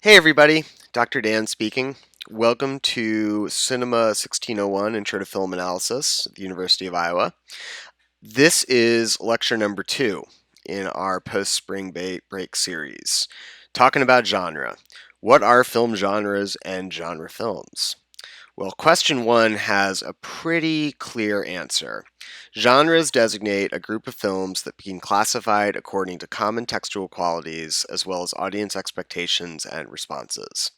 Hey everybody, Dr. Dan speaking. Welcome to Cinema 1601 Intro to Film Analysis at the University of Iowa. This is lecture number 2 in our post-spring break series, talking about genre. What are film genres and genre films? Well, question 1 has a pretty clear answer. Genres designate a group of films that can be classified according to common textual qualities as well as audience expectations and responses.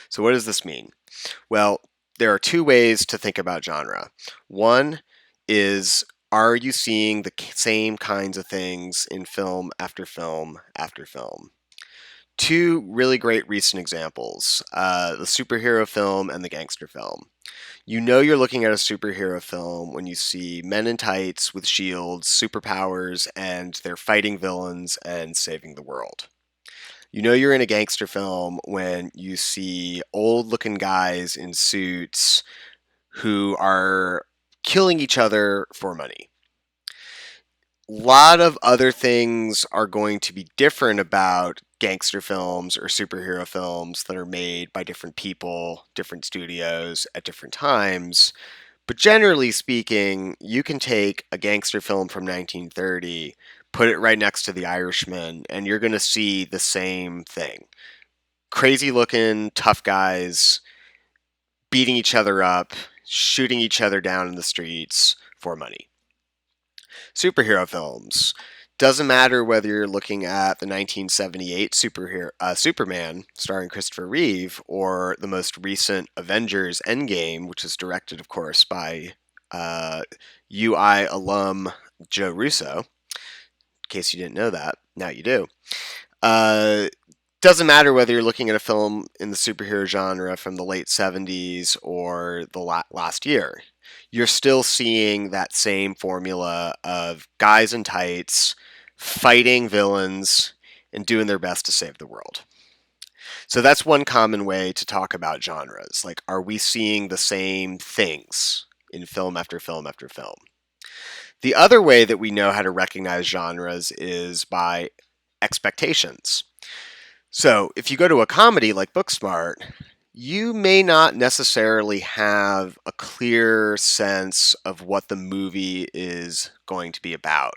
So, what does this mean? Well, there are two ways to think about genre. One is, are you seeing the same kinds of things in film after film after film? Two really great recent examples, the superhero film and the gangster film. You know you're looking at a superhero film when you see men in tights with shields, superpowers, and they're fighting villains and saving the world. You know you're in a gangster film when you see old looking guys in suits who are killing each other for money. A lot of other things are going to be different about gangster films or superhero films that are made by different people, different studios at different times. But generally speaking, you can take a gangster film from 1930, put it right next to The Irishman, and you're going to see the same thing. Crazy looking, tough guys beating each other up, shooting each other down in the streets for money. Superhero films. Doesn't matter whether you're looking at the 1978 Superman starring Christopher Reeve or the most recent Avengers Endgame, which is directed, of course, by UI alum Joe Russo. In case you didn't know that, now you do. Uh, doesn't matter whether you're looking at a film in the superhero genre from the late 70s or the last year. You're still seeing that same formula of guys in tights fighting villains and doing their best to save the world. So that's one common way to talk about genres. Like, are we seeing the same things in film after film after film? The other way that we know how to recognize genres is by expectations. So, if you go to a comedy like Booksmart, you may not necessarily have a clear sense of what the movie is going to be about.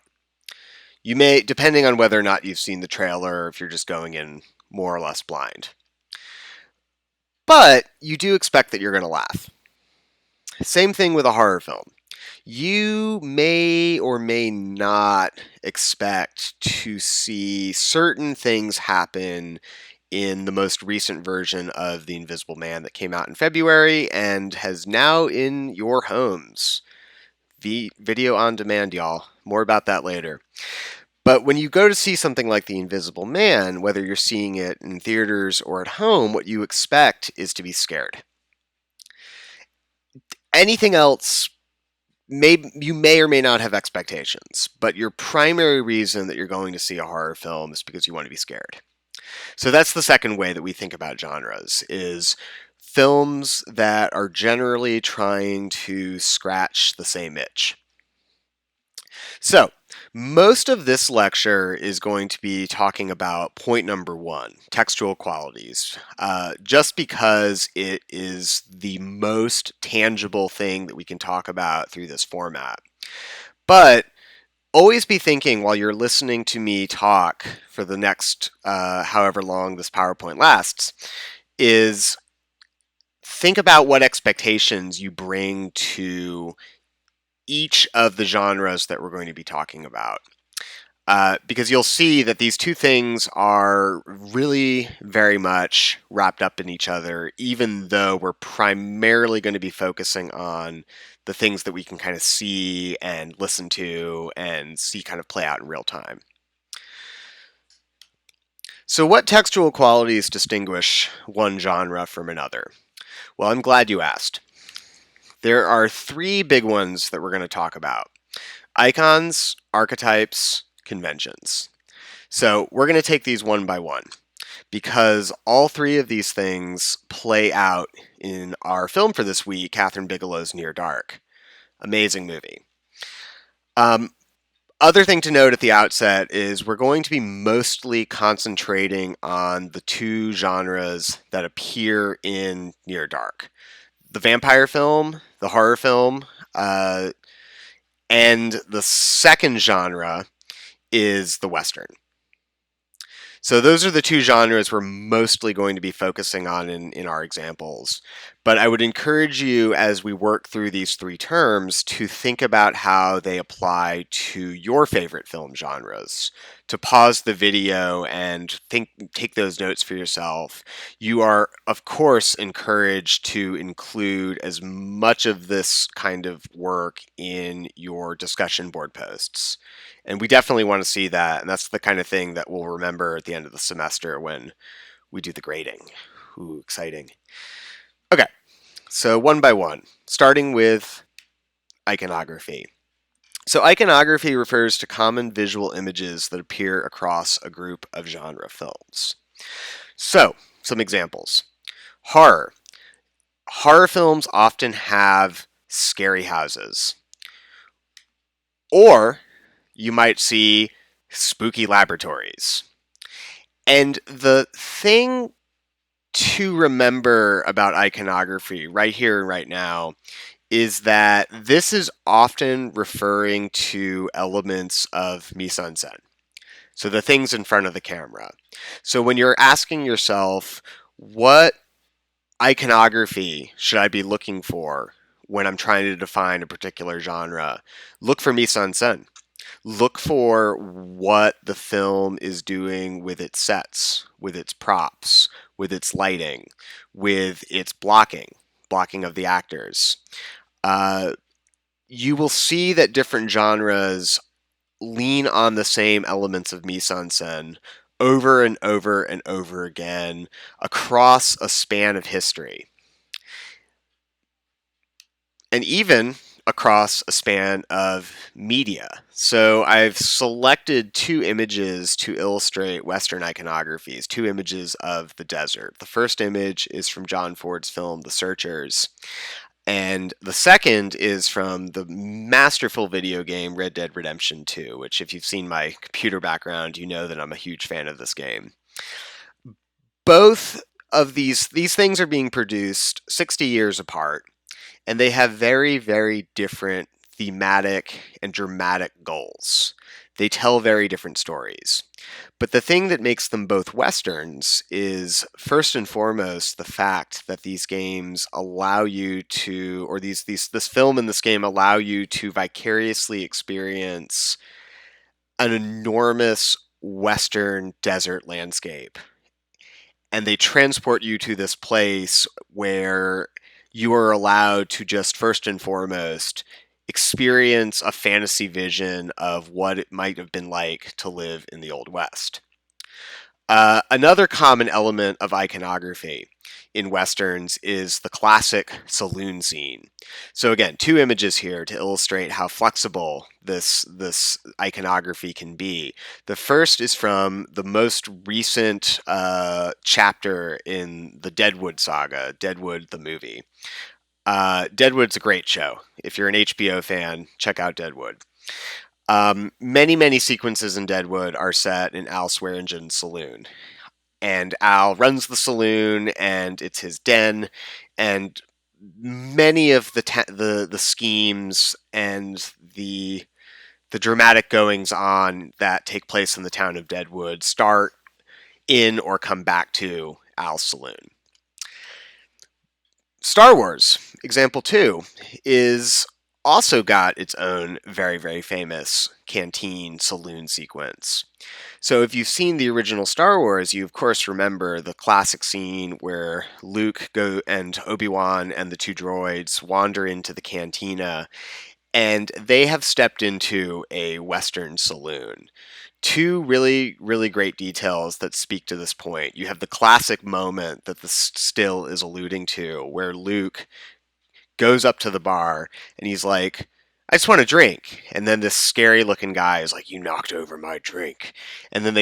You may, depending on whether or not you've seen the trailer, or if you're just going in more or less blind. But you do expect that you're going to laugh. Same thing with a horror film. You may or may not expect to see certain things happen in the most recent version of The Invisible Man that came out in February and has now in your homes. Video on demand, y'all. More about that later. But when you go to see something like The Invisible Man, whether you're seeing it in theaters or at home, what you expect is to be scared. Anything else, you may or may not have expectations, but your primary reason that you're going to see a horror film is because you want to be scared. So that's the second way that we think about genres, is films that are generally trying to scratch the same itch. So, most of this lecture is going to be talking about point number 1, textual qualities, just because it is the most tangible thing that we can talk about through this format. But always be thinking while you're listening to me talk for the next however long this PowerPoint lasts, is think about what expectations you bring to each of the genres that we're going to be talking about. Because you'll see that these two things are really very much wrapped up in each other, even though we're primarily going to be focusing on the things that we can kind of see and listen to and see kind of play out in real time. So, what textual qualities distinguish one genre from another? Well, I'm glad you asked. There are 3 big ones that we're going to talk about: icons, archetypes, conventions. So we're going to take these one by one because all 3 of these things play out in our film for this week, Catherine Bigelow's Near Dark. Amazing movie. Um, Other thing to note at the outset is we're going to be mostly concentrating on the two genres that appear in Near Dark: the vampire film, the horror film, uh, and the second genre is the Western. So those are the two genres we're mostly going to be focusing on in our examples. But I would encourage you, as we work through these three terms, to think about how they apply to your favorite film genres. To pause the video and take those notes for yourself. You are, of course, encouraged to include as much of this kind of work in your discussion board posts. And we definitely want to see that. And that's the kind of thing that we'll remember at the end of the semester when we do the grading. Ooh, exciting. Okay, so one by one, starting with iconography. So iconography refers to common visual images that appear across a group of genre films. So, some examples. Horror. Horror films often have scary houses. Or you might see spooky laboratories. And the thing to remember about iconography right here and right now is that this is often referring to elements of mise en scène. So the things in front of the camera. So when you're asking yourself, what iconography should I be looking for when I'm trying to define a particular genre? Look for mise en scène. Look for what the film is doing with its sets, with its props, with its lighting, with its blocking of the actors. Uh, you will see that different genres lean on the same elements of mise en scène over and over and over again across a span of history. And even across a span of media. So I've selected two images to illustrate Western iconographies, two images of the desert. The first image is from John Ford's film The Searchers, and the second is from the masterful video game Red Dead Redemption 2, which if you've seen my computer background, you know that I'm a huge fan of this game. Both of these things are being produced 60 years apart, and they have very, very different thematic and dramatic goals. They tell very different stories. But the thing that makes them both Westerns is, first and foremost, the fact that these games allow you to, or this film and this game allow you to vicariously experience an enormous Western desert landscape. And they transport you to this place where you are allowed to just first and foremost experience a fantasy vision of what it might have been like to live in the Old West. Another common element of iconography in Westerns is the classic saloon scene. So again, two images here to illustrate how flexible this iconography can be. The first is from the most recent chapter in the Deadwood saga, Deadwood the movie. Deadwood's a great show. If you're an HBO fan, check out Deadwood. Many sequences in Deadwood are set in Al Swearengen's saloon. And Al runs the saloon, and it's his den, and many of the schemes and the dramatic goings on that take place in the town of Deadwood start in or come back to Al's saloon. Star Wars, example 2, is also got its own very, very famous canteen saloon sequence. So if you've seen the original Star Wars, you of course remember the classic scene where Luke and Obi-Wan and the two droids wander into the cantina, and they have stepped into a Western saloon. Two really, really great details that speak to this point. You have the classic moment that the still is alluding to, where Luke goes up to the bar and he's like, I just want a drink. And then this scary looking guy is like, you knocked over my drink. And then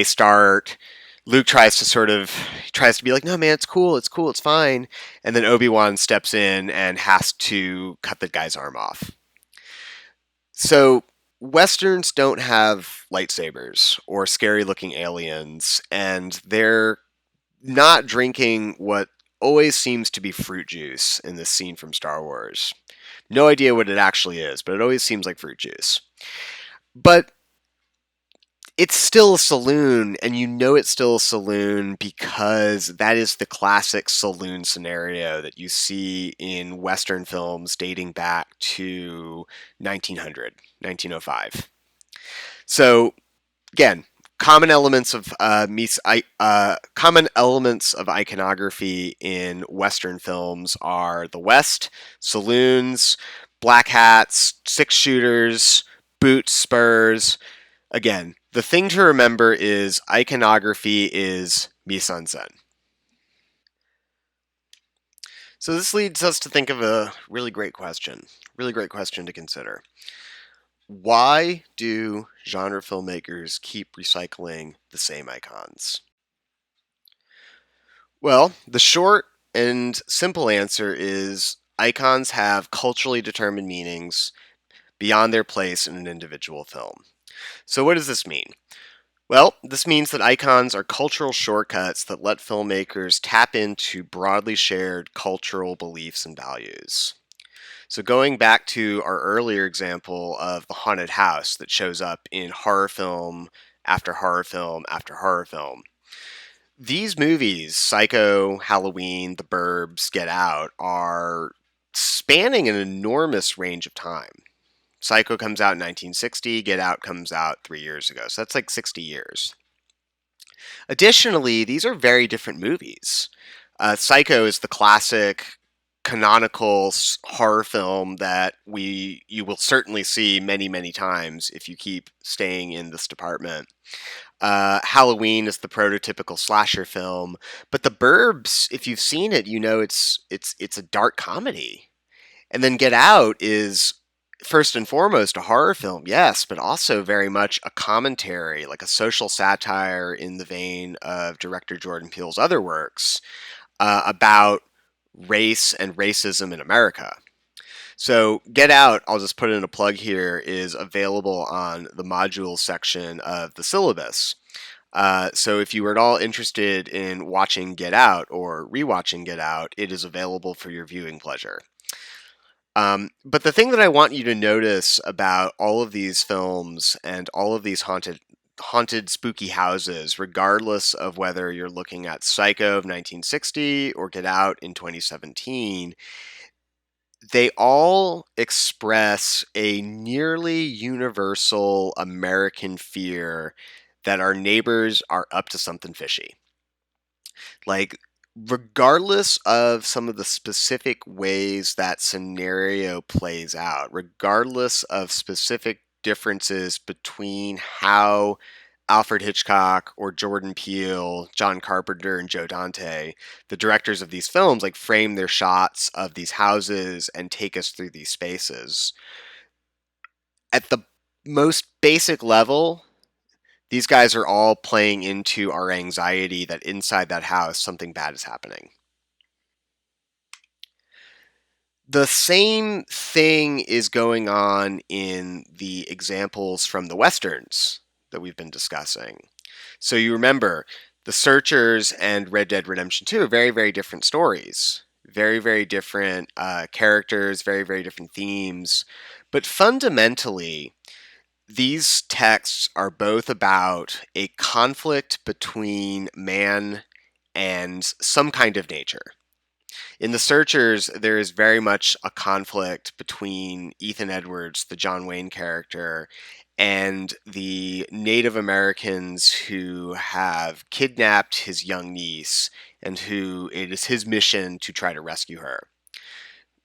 Luke tries to be like, no man, it's cool, it's fine. And then Obi-Wan steps in and has to cut the guy's arm off. So Westerns don't have lightsabers or scary looking aliens, and they're not drinking what always seems to be fruit juice in this scene from Star Wars. No idea what it actually is, but it always seems like fruit juice. But it's still a saloon, and you know it's still a saloon because that is the classic saloon scenario that you see in Western films dating back to 1900, 1905. So again, common elements of iconography in Western films are the West, saloons, black hats, six shooters, boots, spurs. Again, the thing to remember is iconography is mise en scène. So this leads us to think of a really great question to consider. Why do genre filmmakers keep recycling the same icons? Well, the short and simple answer is icons have culturally determined meanings beyond their place in an individual film. So, what does this mean? Well, this means that icons are cultural shortcuts that let filmmakers tap into broadly shared cultural beliefs and values. So, going back to our earlier example of the haunted house that shows up in horror film after horror film after horror film, these movies, Psycho, Halloween, The Burbs, Get Out, are spanning an enormous range of time. Psycho comes out in 1960, Get Out comes out 3 years ago, so that's like 60 years. Additionally, these are very different movies. Psycho is the classic canonical horror film that you will certainly see many times if you keep staying in this department. Halloween is the prototypical slasher film, but The Burbs, if you've seen it, you know it's a dark comedy. And then Get Out is first and foremost a horror film, yes, but also very much a commentary, like a social satire in the vein of director Jordan Peele's other works about race and racism in America. So, Get Out, I'll just put in a plug here, is available on the modules section of the syllabus. So, if you were at all interested in watching Get Out or rewatching Get Out, it is available for your viewing pleasure. But the thing that I want you to notice about all of these films and all of these haunted spooky houses, regardless of whether you're looking at Psycho of 1960 or Get Out in 2017, they all express a nearly universal American fear that our neighbors are up to something fishy. Like, regardless of some of the specific ways that scenario plays out, regardless of specific differences between how Alfred Hitchcock or Jordan Peele, John Carpenter, and Joe Dante, the directors of these films, like frame their shots of these houses and take us through these spaces. At the most basic level, these guys are all playing into our anxiety that inside that house something bad is happening. The same thing is going on in the examples from the Westerns that we've been discussing. So you remember, The Searchers and Red Dead Redemption 2 are very different stories. Very different characters, very different themes. But fundamentally, these texts are both about a conflict between man and some kind of nature. In The Searchers, there is very much a conflict between Ethan Edwards, the John Wayne character, and the Native Americans who have kidnapped his young niece and who it is his mission to try to rescue her.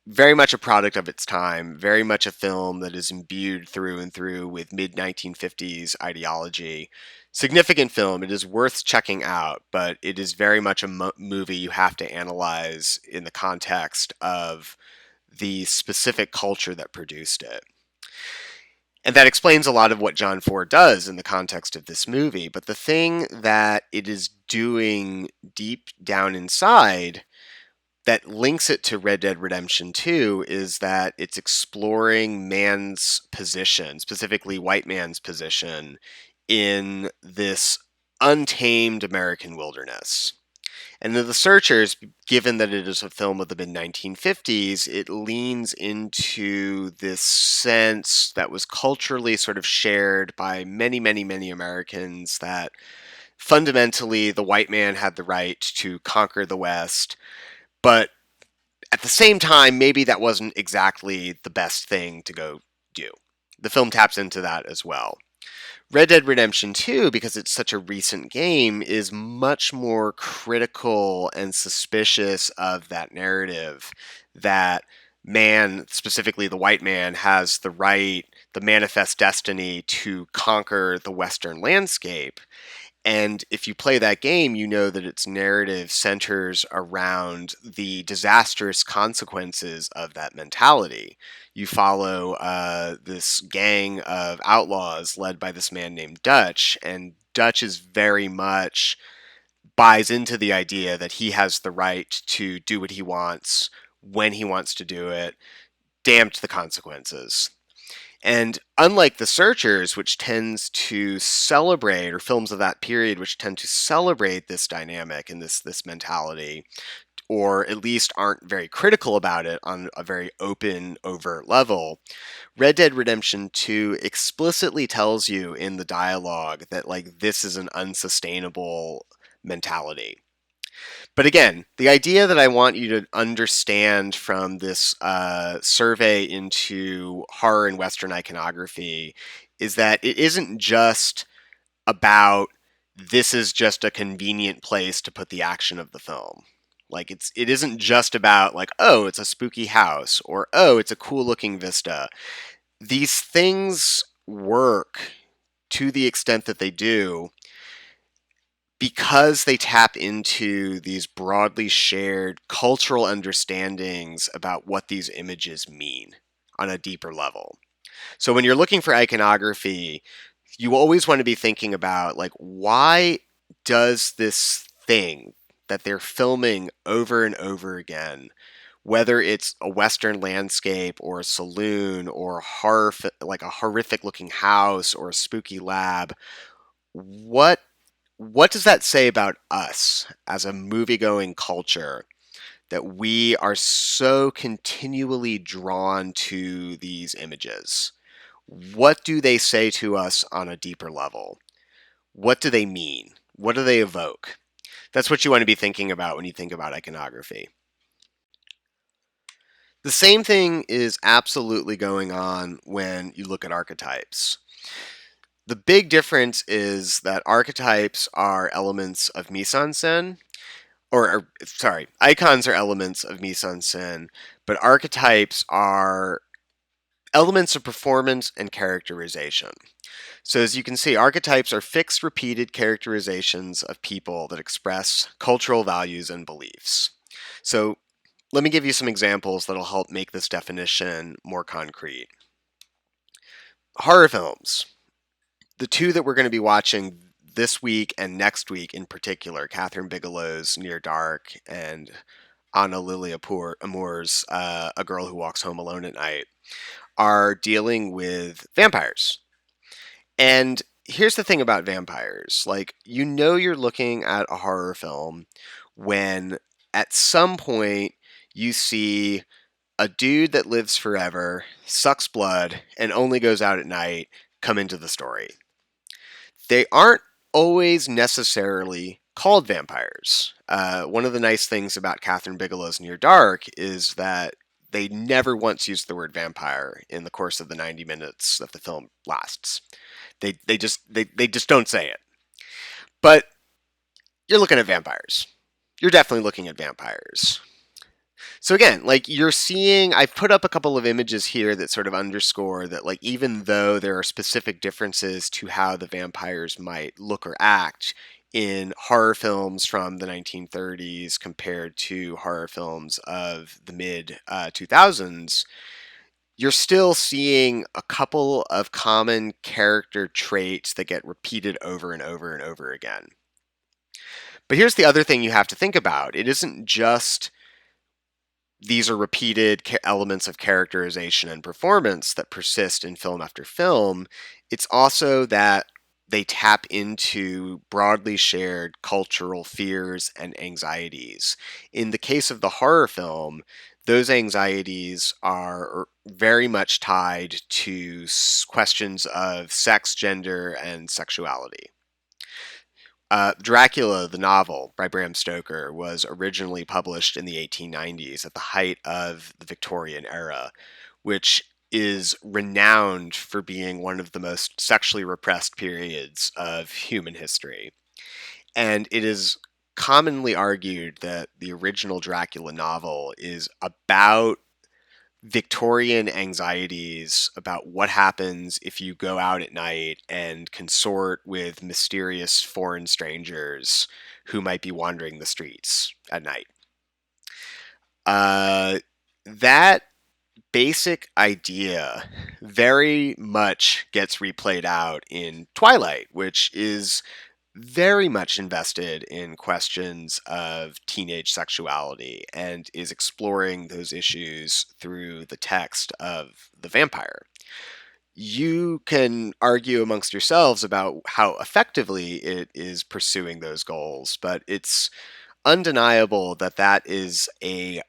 Very much a product of its time, very much a film that is imbued through and through with mid 1950s ideology. Significant film, it is worth checking out, but it is very much a movie you have to analyze in the context of the specific culture that produced it. And that explains a lot of what John Ford does in the context of this movie. But the thing that it is doing deep down inside that links it to Red Dead Redemption 2 is that it's exploring man's position, specifically white man's position, in this untamed American wilderness. And The Searchers, given that it is a film of the mid 1950s, it leans into this sense that was culturally sort of shared by many, many, many Americans that fundamentally the white man had the right to conquer the West, but at the same time, maybe that wasn't exactly the best thing to go do. The film taps into that as well. Red Dead Redemption 2, because it's such a recent game, is much more critical and suspicious of that narrative that man, specifically the white man, has the right, the manifest destiny to conquer the Western landscape. And if you play that game, you know that its narrative centers around the disastrous consequences of that mentality. You follow this gang of outlaws led by this man named Dutch, and Dutch is very much buys into the idea that he has the right to do what he wants when he wants to do it, damned the consequences. And unlike The Searchers, which tends to celebrate, or films of that period, which tend to celebrate this dynamic and this mentality, or at least aren't very critical about it on a very open, overt level, Red Dead Redemption 2 explicitly tells you in the dialogue that like this is an unsustainable mentality. But again, the idea that I want you to understand from this survey into horror and Western iconography is that it isn't just about this is just a convenient place to put the action of the film. Like it isn't just about like, oh, it's a spooky house or oh, it's a cool looking vista. These things work to the extent that they do because they tap into these broadly shared cultural understandings about what these images mean on a deeper level. So when you're looking for iconography, you always want to be thinking about like why does this thing that they're filming over and over again, whether it's a western landscape or a saloon or a horror like a horrific looking house or a spooky lab, what what does that say about us as a movie-going culture that we are so continually drawn to these images? What do they say to us on a deeper level? What do they mean? What do they evoke? That's what you want to be thinking about when you think about iconography. The same thing is absolutely going on when you look at archetypes. The big difference is that archetypes are elements of mise-en-scène, or sorry, icons are elements of mise-en-scène, but archetypes are elements of performance and characterization. So as you can see, archetypes are fixed, repeated characterizations of people that express cultural values and beliefs. So let me give you some examples that'll help make this definition more concrete. Horror films. The two that we're going to be watching this week and next week in particular, Catherine Bigelow's Near Dark and Anna Lilia Amour's A Girl Who Walks Home Alone at Night, are dealing with vampires. And here's the thing about vampires. Like, you know you're looking at a horror film when at some point you see a dude that lives forever, sucks blood, and only goes out at night come into the story. They aren't always necessarily called vampires. One of the nice things about Catherine Bigelow's Near Dark is that they never once used the word vampire in the course of the 90 minutes that the film lasts. They just don't say it. But you're looking at vampires. You're definitely looking at vampires. So again, like you're seeing, I've put up a couple of images here that sort of underscore that like even though there are specific differences to how the vampires might look or act in horror films from the 1930s compared to horror films of the mid 2000s, you're still seeing a couple of common character traits that get repeated over and over and over again. But here's the other thing you have to think about. It isn't just these are repeated elements of characterization and performance that persist in film after film. It's also that they tap into broadly shared cultural fears and anxieties. In the case of the horror film, those anxieties are very much tied to questions of sex, gender, and sexuality. Dracula, the novel by Bram Stoker, was originally published in the 1890s at the height of the Victorian era, which is renowned for being one of the most sexually repressed periods of human history. And it is commonly argued that the original Dracula novel is about Victorian anxieties about what happens if you go out at night and consort with mysterious foreign strangers who might be wandering the streets at night. Uh, that basic idea very much gets replayed out in Twilight, which is very much invested in questions of teenage sexuality and is exploring those issues through the text of the vampire. You can argue amongst yourselves about how effectively it is pursuing those goals, but it's undeniable that that is a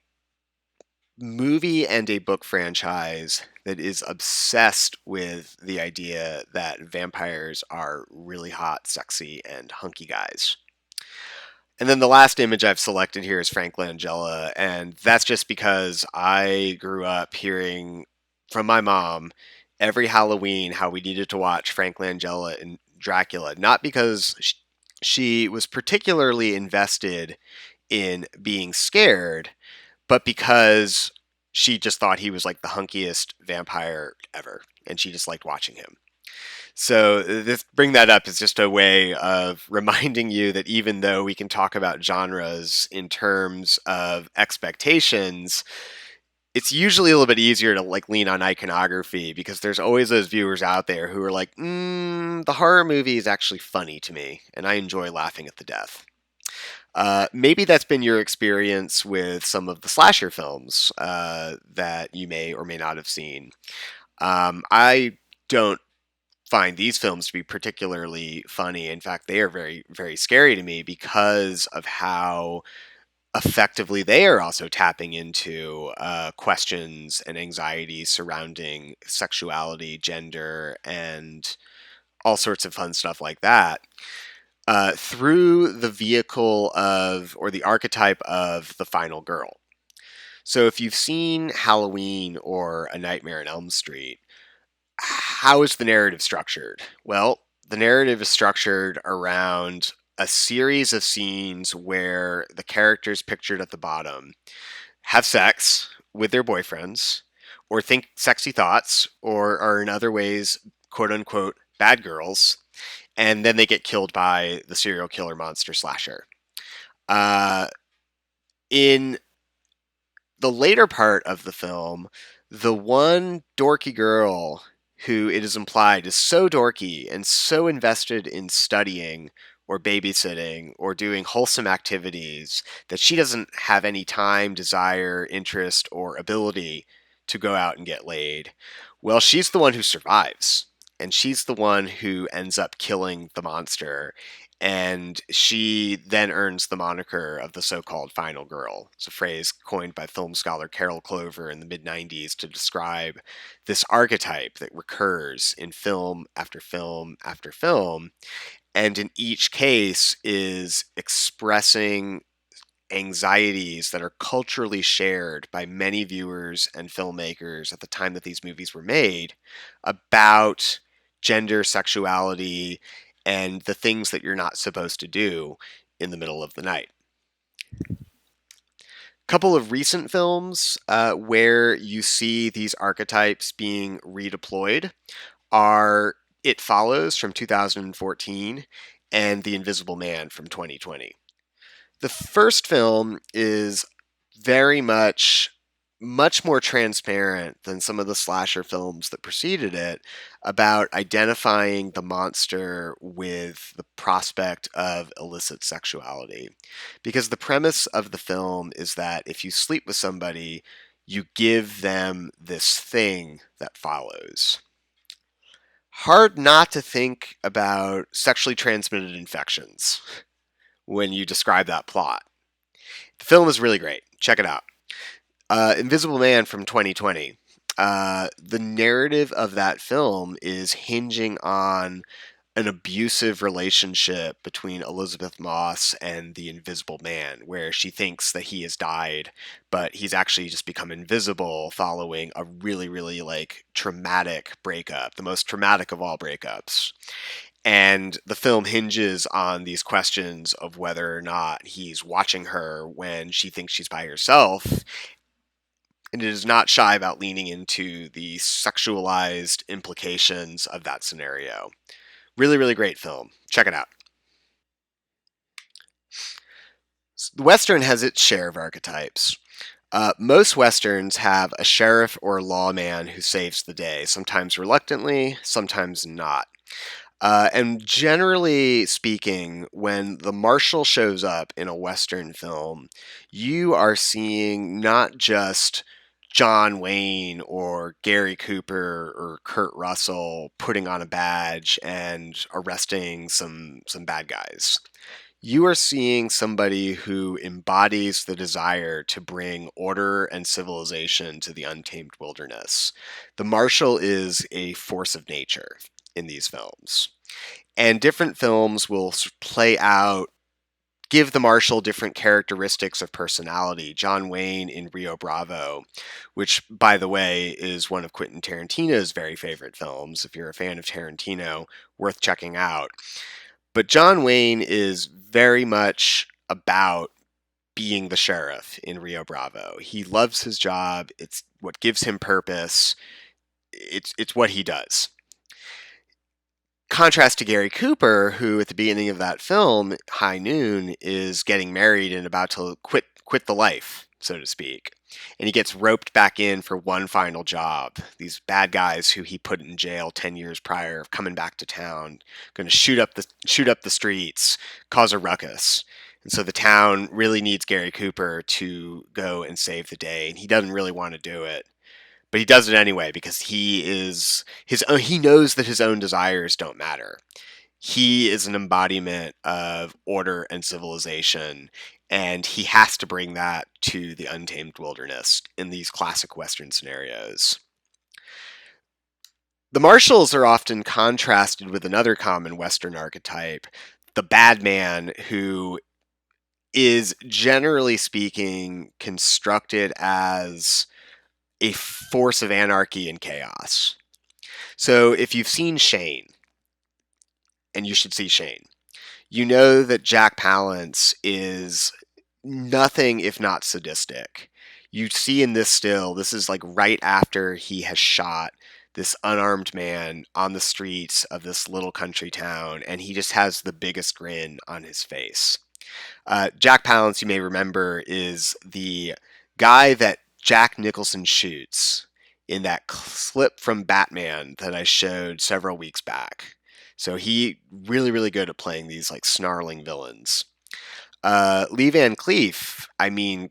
movie and a book franchise that is obsessed with the idea that vampires are really hot, sexy, and hunky guys. And then the last image I've selected here is Frank Langella, and that's just because I grew up hearing from my mom every Halloween how we needed to watch Frank Langella and Dracula, not because she was particularly invested in being scared, but because she just thought he was like the hunkiest vampire ever, and she just liked watching him. So this bring that up is just a way of reminding you that even though we can talk about genres in terms of expectations, it's usually a little bit easier to like lean on iconography because there's always those viewers out there who are like, the horror movie is actually funny to me, and I enjoy laughing at the death. Maybe that's been your experience with some of the slasher films that you may or may not have seen. I don't find these films to be particularly funny. In fact, they are very, very scary to me because of how effectively they are also tapping into questions and anxieties surrounding sexuality, gender, and all sorts of fun stuff like that. Through the vehicle of, or the archetype of, the final girl. So if you've seen Halloween or A Nightmare on Elm Street, how is the narrative structured? Well, the narrative is structured around a series of scenes where the characters pictured at the bottom have sex with their boyfriends, or think sexy thoughts, or are in other ways, quote unquote, bad girls, and then they get killed by the serial killer monster slasher. Uh, in the later part of the film, the one dorky girl who it is implied is so dorky and so invested in studying or babysitting or doing wholesome activities that she doesn't have any time, desire, interest, or ability to go out and get laid. Well, she's the one who survives. And she's the one who ends up killing the monster, and she then earns the moniker of the so-called final girl. It's a phrase coined by film scholar Carol Clover in the mid-90s to describe this archetype that recurs in film after film after film, and in each case is expressing anxieties that are culturally shared by many viewers and filmmakers at the time that these movies were made about gender, sexuality, and the things that you're not supposed to do in the middle of the night. Couple of recent films where you see these archetypes being redeployed are It Follows from 2014 and The Invisible Man from 2020. The first film is very much much more transparent than some of the slasher films that preceded it about identifying the monster with the prospect of illicit sexuality. Because the premise of the film is that if you sleep with somebody, you give them this thing that follows. Hard not to think about sexually transmitted infections when you describe that plot. The film is really great. Check it out. Invisible Man from 2020. The narrative of that film is hinging on an abusive relationship between Elizabeth Moss and the Invisible Man, where she thinks that he has died, but he's actually just become invisible following a really, really like traumatic breakup, the most traumatic of all breakups. And the film hinges on these questions of whether or not he's watching her when she thinks she's by herself, and it is not shy about leaning into the sexualized implications of that scenario. Really, really great film. Check it out. The Western has its share of archetypes. Most Westerns have a sheriff or lawman who saves the day, sometimes reluctantly, sometimes not. And generally speaking, when the marshal shows up in a Western film, you are seeing not just John Wayne or Gary Cooper or Kurt Russell putting on a badge and arresting some bad guys. You are seeing somebody who embodies the desire to bring order and civilization to the untamed wilderness. The marshal is a force of nature in these films. And different films will play out, give the marshal different characteristics of personality. John Wayne in Rio Bravo, which, by the way, is one of Quentin Tarantino's very favorite films. If you're a fan of Tarantino, worth checking out. But John Wayne is very much about being the sheriff in Rio Bravo. He loves his job. It's what gives him purpose. It's what he does. Contrast to Gary Cooper, who at the beginning of that film, High Noon, is getting married and about to quit the life, so to speak. And he gets roped back in for one final job. These bad guys who he put in jail 10 years prior coming back to town, going to shoot up the streets, cause a ruckus. And so the town really needs Gary Cooper to go and save the day, and he doesn't really want to do it, but he does it anyway because he knows that his own desires don't matter. He is an embodiment of order and civilization, and he has to bring that to the untamed wilderness in these classic Western scenarios. The marshals are often contrasted with another common Western archetype, the bad man, who is generally speaking constructed as a force of anarchy and chaos. So if you've seen Shane, and you should see Shane, you know that Jack Palance is nothing if not sadistic. You see in this still, this is like right after he has shot this unarmed man on the streets of this little country town, and he just has the biggest grin on his face. Jack Palance, you may remember, is the guy that Jack Nicholson shoots in that clip from Batman that I showed several weeks back. So he really, really good at playing these like snarling villains. Lee Van Cleef, I mean,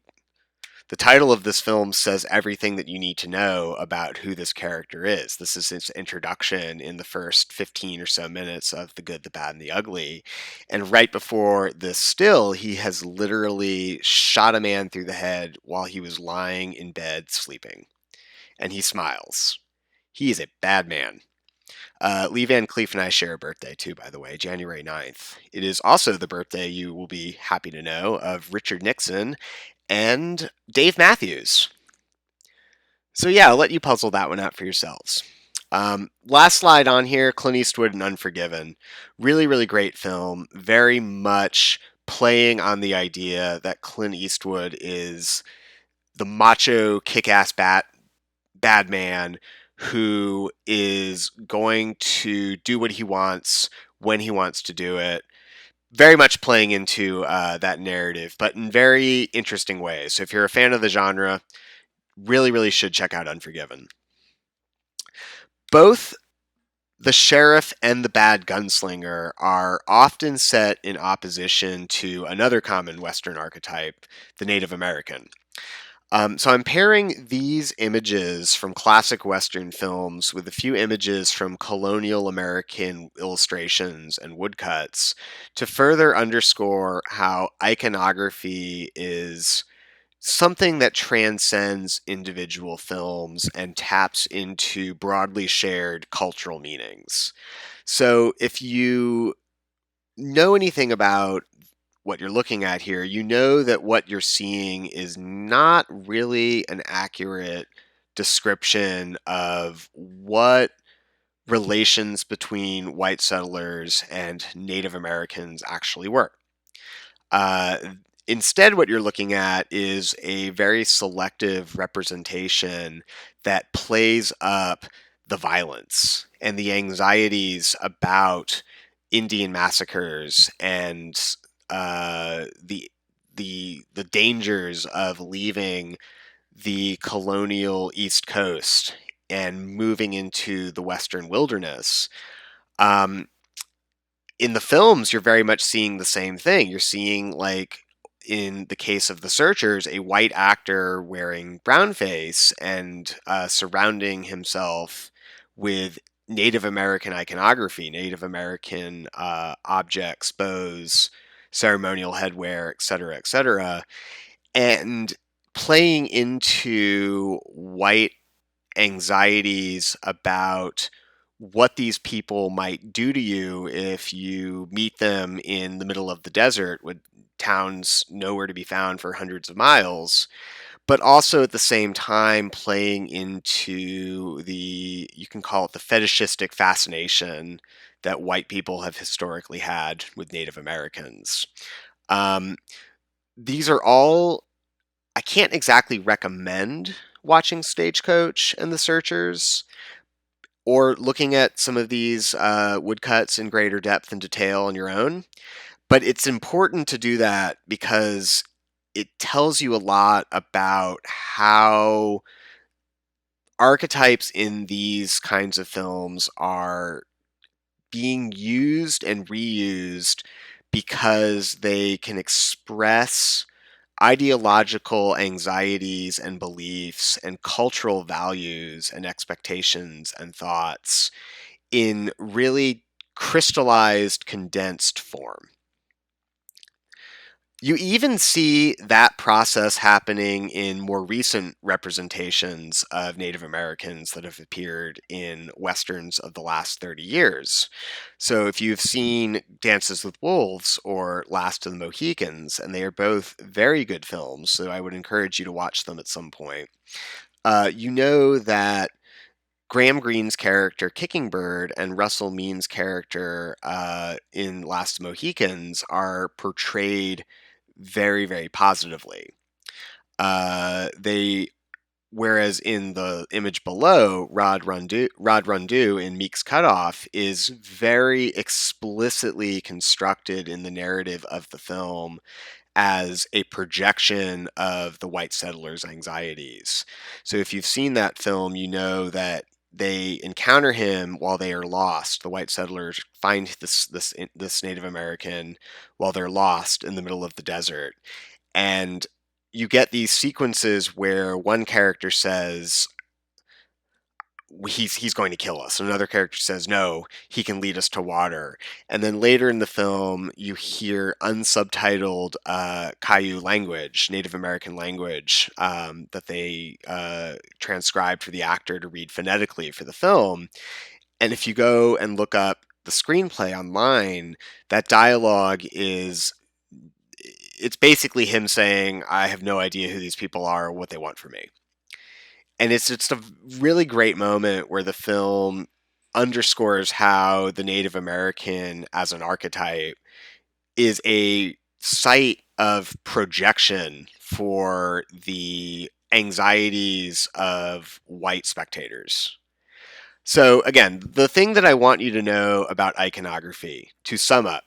the title of this film says everything that you need to know about who this character is. This is his introduction in the first 15 or so minutes of The Good, the Bad, and the Ugly. And right before this still, he has literally shot a man through the head while he was lying in bed sleeping. And he smiles. He is a bad man. Lee Van Cleef and I share a birthday too, by the way, January 9th. It is also the birthday, you will be happy to know, of Richard Nixon and Dave Matthews. So yeah, I'll let you puzzle that one out for yourselves. Last slide on here, Clint Eastwood and Unforgiven. Really, really great film. Very much playing on the idea that Clint Eastwood is the macho, kick-ass bad man who is going to do what he wants when he wants to do it. Very much playing into that narrative, but in very interesting ways. So if you're a fan of the genre, really, really should check out Unforgiven. Both the sheriff and the bad gunslinger are often set in opposition to another common Western archetype, the Native American. So I'm pairing these images from classic Western films with a few images from colonial American illustrations and woodcuts to further underscore how iconography is something that transcends individual films and taps into broadly shared cultural meanings. So if you know anything about what you're looking at here, you know that what you're seeing is not really an accurate description of what relations between white settlers and Native Americans actually were. Uh, Instead, what you're looking at is a very selective representation that plays up the violence and the anxieties about Indian massacres and the dangers of leaving the colonial East Coast and moving into the Western wilderness. Um, in the films, you're very much seeing the same thing. You're seeing, like, in the case of The Searchers, a white actor wearing brownface and surrounding himself with Native American iconography, Native American objects, bows, ceremonial headwear, et cetera, and playing into white anxieties about what these people might do to you if you meet them in the middle of the desert with towns nowhere to be found for hundreds of miles, but also at the same time playing into the, you can call it the fetishistic fascination that white people have historically had with Native Americans. Um, these are all, I can't exactly recommend watching Stagecoach and The Searchers or looking at some of these woodcuts in greater depth and detail on your own. But it's important to do that because it tells you a lot about how archetypes in these kinds of films are being used and reused because they can express ideological anxieties and beliefs and cultural values and expectations and thoughts in really crystallized, condensed form. You even see that process happening in more recent representations of Native Americans that have appeared in Westerns of the last 30 years. So, if you've seen Dances with Wolves or Last of the Mohicans, and they are both very good films, so I would encourage you to watch them at some point, you know that Graham Greene's character Kickingbird and Russell Means' character in Last Mohicans are portrayed very, very positively. They Whereas in the image below, Rod Rundu in Meek's Cutoff is very explicitly constructed in the narrative of the film as a projection of the white settlers' anxieties. So if you've seen that film, you know that they encounter him while they are lost. The white settlers find this Native American while they're lost in the middle of the desert, and you get these sequences where one character says, he's going to kill us. Another character says, no, he can lead us to water. And then later in the film, you hear unsubtitled Kayu language, Native American language, that they transcribed for the actor to read phonetically for the film. And if you go and look up the screenplay online, that dialogue is, it's basically him saying, I have no idea who these people are or what they want from me. And it's just a really great moment where the film underscores how the Native American as an archetype is a site of projection for the anxieties of white spectators. So again, the thing that I want you to know about iconography, to sum up,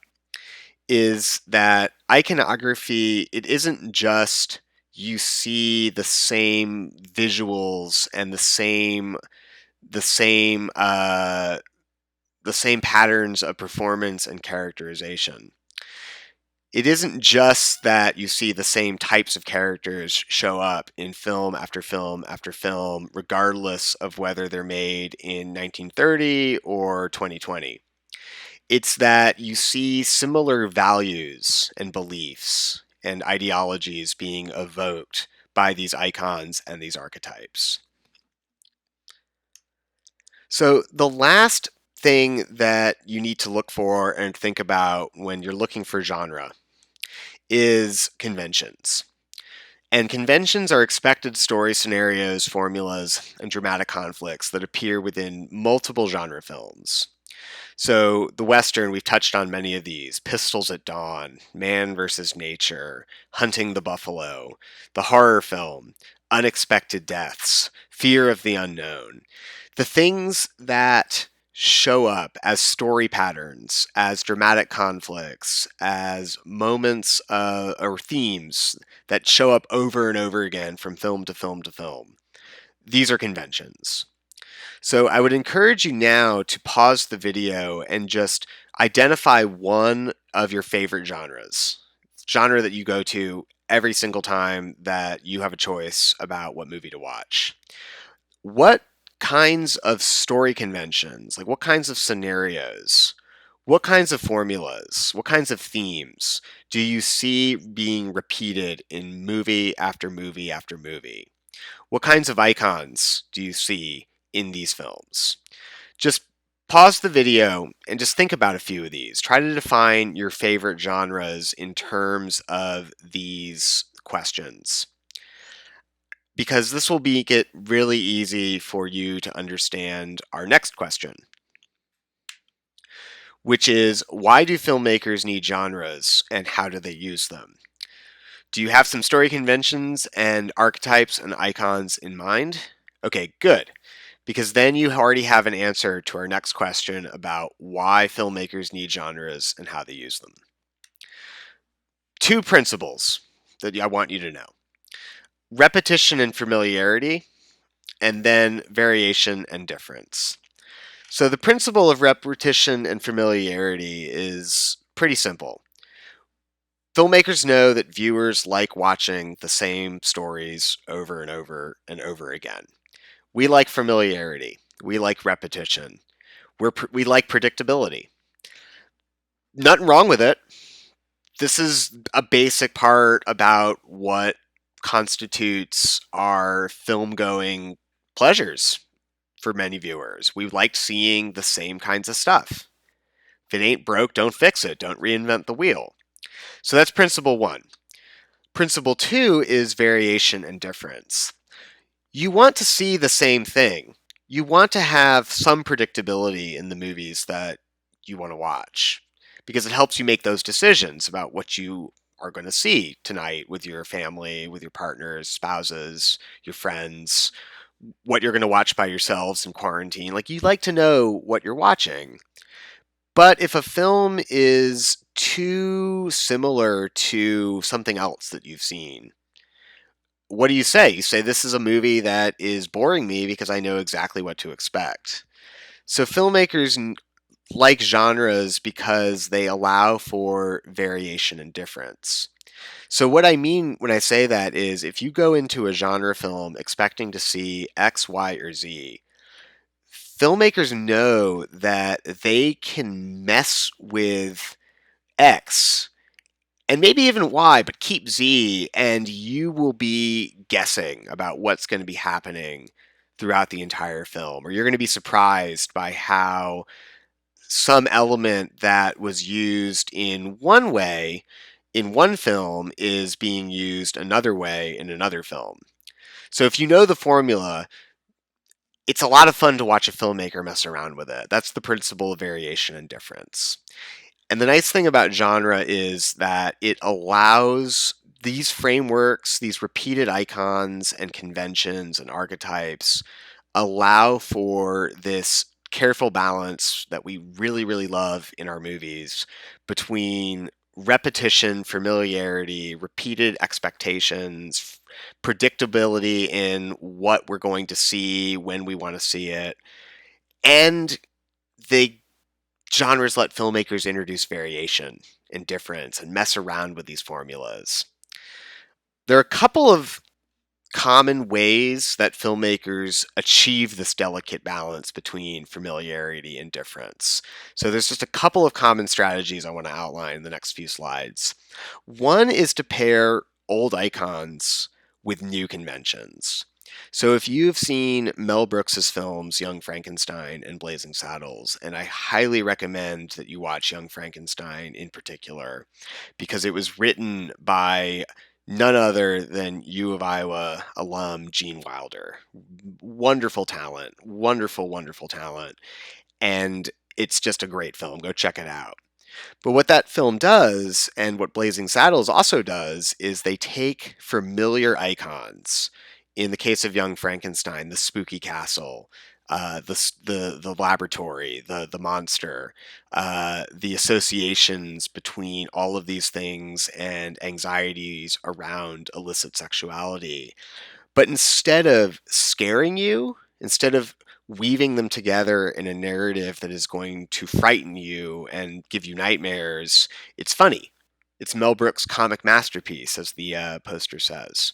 is that iconography, it isn't just you see the same visuals and the same the same patterns of performance and characterization. It isn't just that you see the same types of characters show up in film after film after film, regardless of whether they're made in 1930 or 2020. It's that you see similar values and beliefs and ideologies being evoked by these icons and these archetypes. So, the last thing that you need to look for and think about when you're looking for genre is conventions. And conventions are expected story scenarios, formulas, and dramatic conflicts that appear within multiple genre films. So, the Western, we've touched on many of these: Pistols at Dawn, Man versus Nature, Hunting the Buffalo, the horror film, Unexpected Deaths, Fear of the Unknown. The things that show up as story patterns, as dramatic conflicts, as moments or themes that show up over and over again from film to film to film. These are conventions. So I would encourage you now to pause the video and just identify one of your favorite genres. Genre that you go to every single time that you have a choice about what movie to watch. What kinds of story conventions, like what kinds of scenarios, what kinds of formulas, what kinds of themes do you see being repeated in movie after movie after movie? What kinds of icons do you see in these films? Just pause the video and just think about a few of these. Try to define your favorite genres in terms of these questions, because this will make it really easy for you to understand our next question, which is, why do filmmakers need genres and how do they use them? Do you have some story conventions and archetypes and icons in mind? Okay, good. Because then you already have an answer to our next question about why filmmakers need genres and how they use them. Two principles that I want you to know: repetition and familiarity, and then variation and difference. So the principle of repetition and familiarity is pretty simple. Filmmakers know that viewers like watching the same stories over and over and over again. We like familiarity. We like repetition. We like predictability. Nothing wrong with it. This is a basic part about what constitutes our film going pleasures for many viewers. We like seeing the same kinds of stuff. If it ain't broke, don't fix it. Don't reinvent the wheel. So that's principle one. Principle two is variation and difference. You want to see the same thing. You want to have some predictability in the movies that you want to watch, because it helps you make those decisions about what you are going to see tonight with your family, with your partners, spouses, your friends, what you're going to watch by yourselves in quarantine. Like, you like to know what you're watching. But if a film is too similar to something else that you've seen, what do you say? You say, this is a movie that is boring me because I know exactly what to expect. So filmmakers like genres because they allow for variation and difference. So what I mean when I say that is, if you go into a genre film expecting to see X, Y, or Z, filmmakers know that they can mess with X and maybe even Y, but keep Z, and you will be guessing about what's going to be happening throughout the entire film, or you're going to be surprised by how some element that was used in one way in one film is being used another way in another film. So if you know the formula, it's a lot of fun to watch a filmmaker mess around with it. That's the principle of variation and difference. And the nice thing about genre is that it allows these frameworks, these repeated icons and conventions and archetypes, allow for this careful balance that we really, really love in our movies between repetition, familiarity, repeated expectations, predictability in what we're going to see when we want to see it, and they genres let filmmakers introduce variation and difference and mess around with these formulas. There are a couple of common ways that filmmakers achieve this delicate balance between familiarity and difference. So there's just a couple of common strategies I want to outline in the next few slides. One is to pair old icons with new conventions. So if you've seen Mel Brooks's films Young Frankenstein and Blazing Saddles, and I highly recommend that you watch Young Frankenstein in particular, because it was written by none other than U of Iowa alum Gene Wilder. Wonderful talent, wonderful, wonderful talent. And it's just a great film. Go check it out. But what that film does, and what Blazing Saddles also does, is they take familiar icons. In the case of Young Frankenstein, the spooky castle, the laboratory, the monster, the associations between all of these things and anxieties around illicit sexuality. But instead of scaring you, instead of weaving them together in a narrative that is going to frighten you and give you nightmares, it's funny. It's Mel Brooks' comic masterpiece, as the poster says.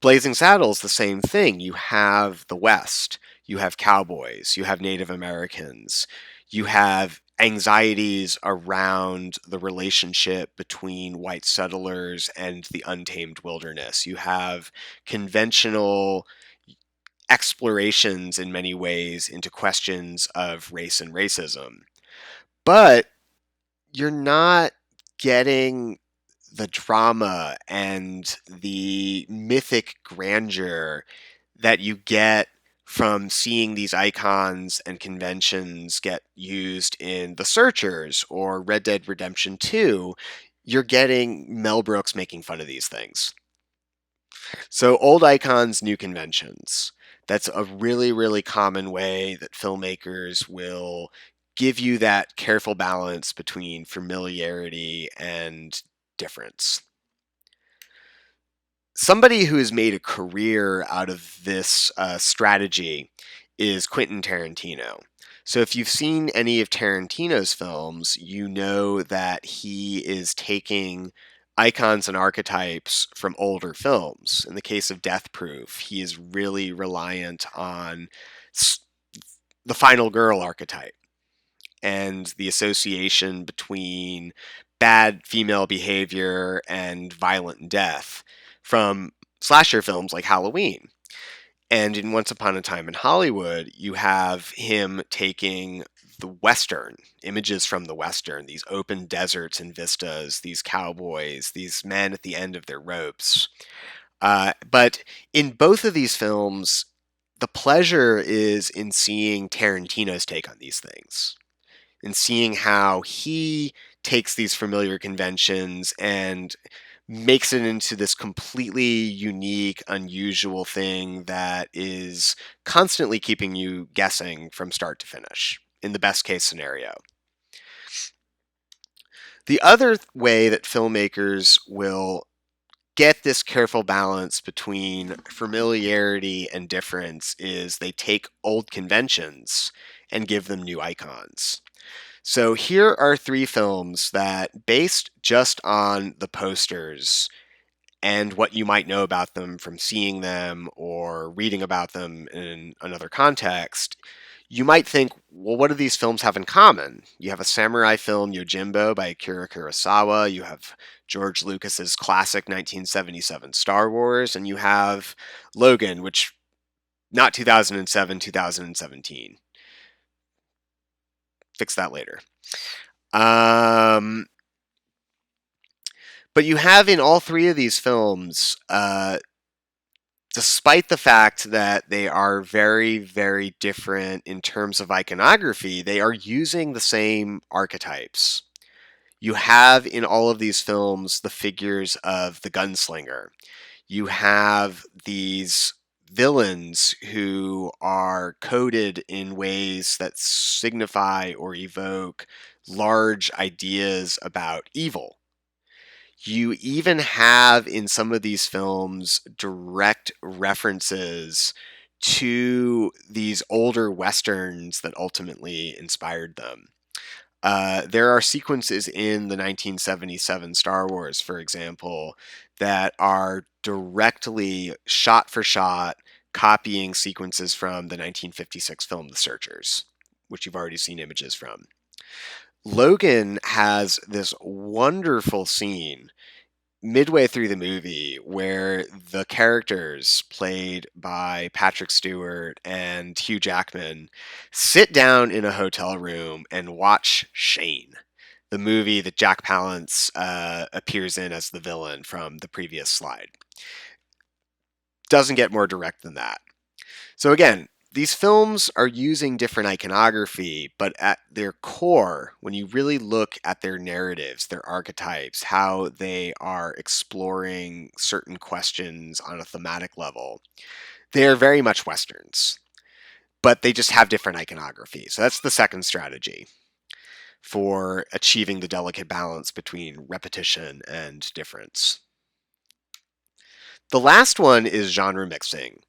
Blazing Saddles, the same thing. You have the West, you have cowboys, you have Native Americans, you have anxieties around the relationship between white settlers and the untamed wilderness. You have conventional explorations in many ways into questions of race and racism. But you're not getting the drama and the mythic grandeur that you get from seeing these icons and conventions get used in The Searchers or Red Dead Redemption 2. You're getting Mel Brooks making fun of these things. So, old icons, new conventions. That's a really, really common way that filmmakers will give you that careful balance between familiarity and difference. Somebody who has made a career out of this strategy is Quentin Tarantino. So if you've seen any of Tarantino's films, you know that he is taking icons and archetypes from older films. In the case of Death Proof, he is really reliant on the final girl archetype and the association between bad female behavior and violent death from slasher films like Halloween. And in Once Upon a Time in Hollywood, you have him taking the Western, images from the Western, these open deserts and vistas, these cowboys, these men at the end of their ropes. But in both of these films, the pleasure is in seeing Tarantino's take on these things and seeing how he takes these familiar conventions and makes it into this completely unique, unusual thing that is constantly keeping you guessing from start to finish, in the best case scenario. The other way that filmmakers will get this careful balance between familiarity and difference is they take old conventions and give them new icons. So here are three films that, based just on the posters and what you might know about them from seeing them or reading about them in another context, you might think, well, what do these films have in common? You have a samurai film, Yojimbo by Akira Kurosawa. You have George Lucas's classic 1977 Star Wars, and you have Logan, which not 2007, 2017. Fix that later. But you have in all three of these films, despite the fact that they are very, very different in terms of iconography, they are using the same archetypes. You have in all of these films the figures of the gunslinger. You have these villains who are coded in ways that signify or evoke large ideas about evil. You even have in some of these films direct references to these older westerns that ultimately inspired them. There are sequences in the 1977 Star Wars, for example, that are directly shot for shot copying sequences from the 1956 film The Searchers, which you've already seen images from. Logan has this wonderful scene midway through the movie where the characters played by Patrick Stewart and Hugh Jackman sit down in a hotel room and watch Shane, the movie that Jack Palance appears in as the villain from the previous slide. Doesn't get more direct than that. So again, these films are using different iconography, but at their core, when you really look at their narratives, their archetypes, how they are exploring certain questions on a thematic level, they are very much Westerns, but they just have different iconography. So that's the second strategy for achieving the delicate balance between repetition and difference. The last one is genre mixing.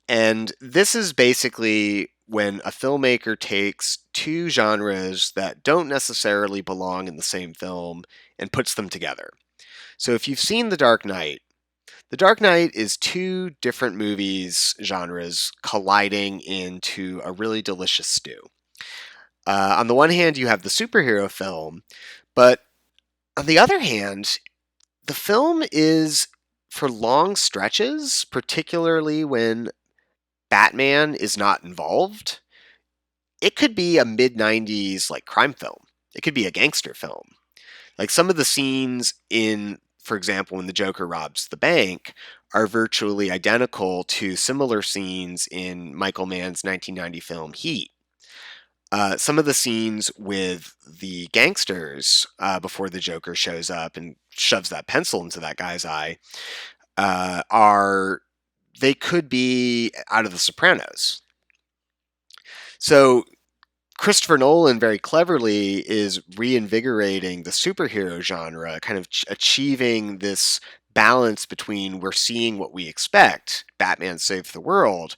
And this is basically when a filmmaker takes two genres that don't necessarily belong in the same film and puts them together. So if you've seen The Dark Knight is two different movies genres colliding into a really delicious stew. On the one hand, you have the superhero film, but on the other hand, the film is for long stretches, particularly when Batman is not involved, it could be a mid 90s like crime film. It could be a gangster film. Like some of the scenes in, for example, when the Joker robs the bank are virtually identical to similar scenes in Michael Mann's 1990 film Heat. Some of the scenes with the gangsters before the Joker shows up and shoves that pencil into that guy's eye are they could be out of The Sopranos. So Christopher Nolan very cleverly is reinvigorating the superhero genre, kind of achieving this balance between we're seeing what we expect, Batman saved the world,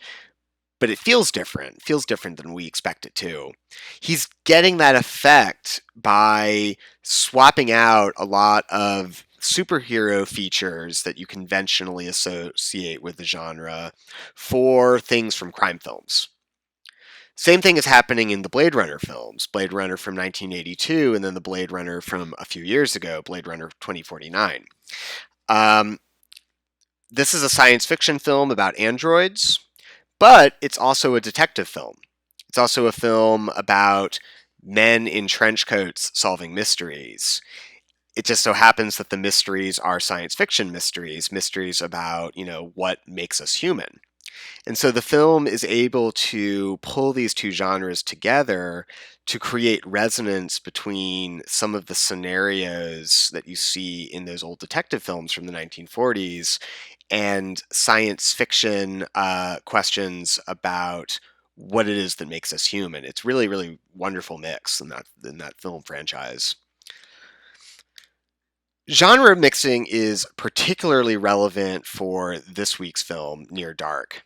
but it feels different than we expect it to. He's getting that effect by swapping out a lot of superhero features that you conventionally associate with the genre for things from crime films. Same thing is happening in the Blade Runner films, Blade Runner from 1982, and then the Blade Runner from a few years ago, Blade Runner 2049. Um, this is a science fiction film about androids, but it's also a detective film. It's also a film about men in trench coats solving mysteries. It just so happens that the mysteries are science fiction mysteries, mysteries about, what makes us human. And so the film is able to pull these two genres together to create resonance between some of the scenarios that you see in those old detective films from the 1940s and science fiction questions about what it is that makes us human. It's really, really wonderful mix in that film franchise. Genre mixing is particularly relevant for this week's film, Near Dark.